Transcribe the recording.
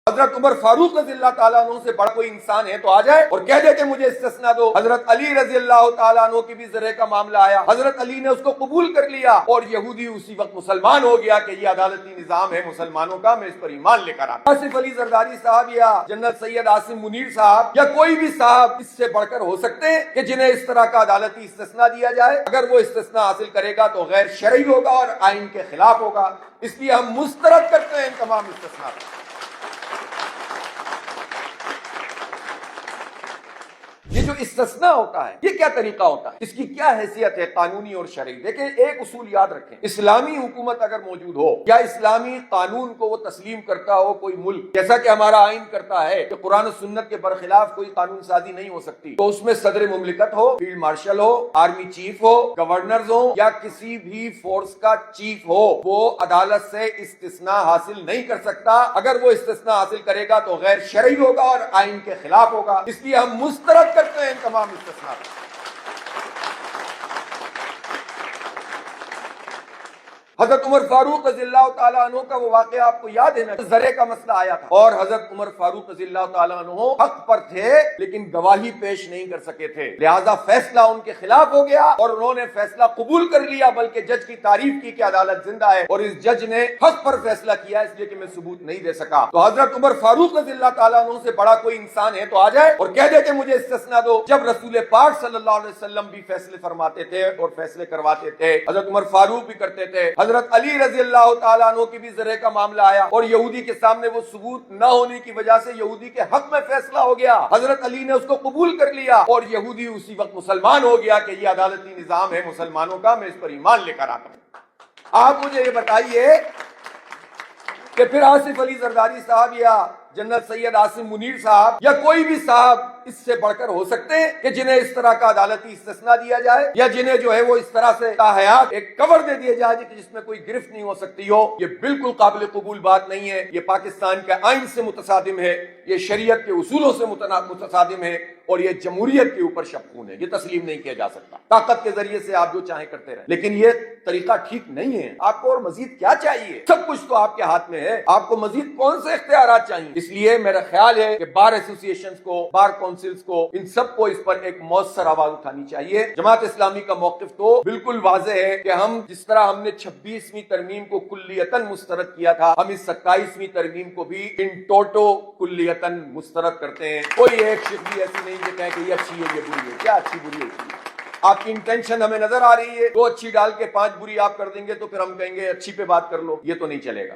حضرت عمر فاروق رضی اللہ تعالیٰ عنہ سے بڑا کوئی انسان ہے تو آ جائے اور کہہ دے کہ مجھے استثناء دو۔ حضرت علی رضی اللہ تعالیٰ عنہ کی بھی ذرے کا معاملہ آیا، حضرت علی نے اس کو قبول کر لیا اور یہودی اسی وقت مسلمان ہو گیا کہ یہ عدالتی نظام ہے مسلمانوں کا، میں اس پر ایمان لے کر آتا۔ آصف علی زرداری صاحب یا جنرل سید عاصم منیر صاحب یا کوئی بھی صاحب اس سے بڑھ کر ہو سکتے ہیں کہ جنہیں اس طرح کا عدالتی استثناء دیا جائے؟ اگر وہ استثناء حاصل کرے گا تو غیر شرعی ہوگا اور آئین کے خلاف ہوگا، اس لیے ہم مسترد کرتے ہیں ان تمام استثناءات۔ یہ جو استثناء ہوتا ہے یہ کیا طریقہ ہوتا ہے، اس کی کیا حیثیت ہے قانونی اور شرعی؟ دیکھیں ایک اصول یاد رکھیں، اسلامی حکومت اگر موجود ہو یا اسلامی قانون کو وہ تسلیم کرتا ہو کوئی ملک، جیسا کہ ہمارا آئین کرتا ہے کہ قرآن و سنت کے برخلاف کوئی قانون سازی نہیں ہو سکتی، تو اس میں صدر مملکت ہو، فیلڈ مارشل ہو، آرمی چیف ہو، گورنرز ہو یا کسی بھی فورس کا چیف ہو، وہ عدالت سے استثناء حاصل نہیں کر سکتا۔ اگر وہ استثناء حاصل کرے گا تو غیر شرعی ہوگا اور آئین کے خلاف ہوگا، اس لیے ہم مسترد کرتے ہیں ان تمام استثناءات۔ حضرت عمر فاروق رضی اللہ تعالیٰ عنہ کا وہ واقعہ آپ کو یاد ہے نا، زرے کا مسئلہ آیا تھا اور حضرت عمر فاروق رضی اللہ تعالیٰ عنہ حق پر تھے لیکن گواہی پیش نہیں کر سکے تھے، لہذا فیصلہ ان کے خلاف ہو گیا اور انہوں نے فیصلہ قبول کر لیا، بلکہ جج کی تعریف کی کہ عدالت زندہ ہے اور اس جج نے حق پر فیصلہ کیا اس لیے کہ میں ثبوت نہیں دے سکا۔ تو حضرت عمر فاروق رضی اللہ تعالیٰ عنہ سے بڑا کوئی انسان ہے تو آ جائے اور کہہ دے کہ مجھے استثناء دو۔ جب رسول پاک صلی اللہ علیہ وسلم بھی فیصلے فرماتے تھے اور فیصلے کرواتے تھے، حضرت عمر فاروق بھی کرتے تھے، حضرت علی رضی اللہ تعالیٰ عنہ کی بھی ذرے کا معاملہ آیا اور یہودی کے سامنے وہ ثبوت نہ ہونے کی وجہ سے یہودی کے حق میں فیصلہ ہو گیا، حضرت علی نے اس کو قبول کر لیا اور یہودی اسی وقت مسلمان ہو گیا کہ یہ عدالتی نظام ہے مسلمانوں کا، میں اس پر ایمان لے کر آتا ہوں۔ آپ مجھے یہ بتائیے کہ پھر آصف علی زرداری صاحب یا جنرل سید عاصم منیر صاحب یا کوئی بھی صاحب اس سے بڑھ کر ہو سکتے ہیں کہ جنہیں اس طرح کا عدالتی استثناء دیا جائے یا جنہیں جو ہے وہ اس طرح سے تاحیات ایک کور دے دیا جائے کہ جس میں کوئی گرفت نہیں ہو سکتی ہو؟ یہ بالکل قابل قبول بات نہیں ہے، یہ پاکستان کے آئین سے متصادم ہے، یہ شریعت کے اصولوں سے متصادم ہے اور یہ جمہوریت کے اوپر شبخون ہے، یہ تسلیم نہیں کیا جا سکتا۔ طاقت کے ذریعے سے آپ جو چاہیں کرتے رہیں، لیکن یہ طریقہ ٹھیک نہیں ہے۔ آپ کو اور مزید کیا چاہیے؟ سب کچھ تو آپ کے ہاتھ میں ہے، آپ کو مزید کون سے اختیارات چاہیے؟ اس لیے میرا خیال ہے کہ بار ایسوسیشنز کو، بار کونسلز کو، ان سب کو اس پر ایک مؤثر آواز اٹھانی چاہیے۔ جماعت اسلامی کا موقف تو بالکل واضح ہے کہ ہم جس طرح ہم نے 26ویں ترمیم کو کلیتاً مسترد کیا تھا، ہم اس 27ویں ترمیم کو بھی ان ٹوٹو کلیتاً مسترد کرتے ہیں۔ کوئی ایک شخص بھی ایسی نہیں کہ کہیں کہ یہ اچھی ہے یہ بری ہے، کیا اچھی بری ہے؟ آپ کی انٹینشن ہمیں نظر آ رہی ہے، 2 اچھی ڈال کے 5 بری آپ کر دیں گے تو پھر ہم کہیں گے اچھی پہ بات کر لو، یہ تو نہیں چلے گا۔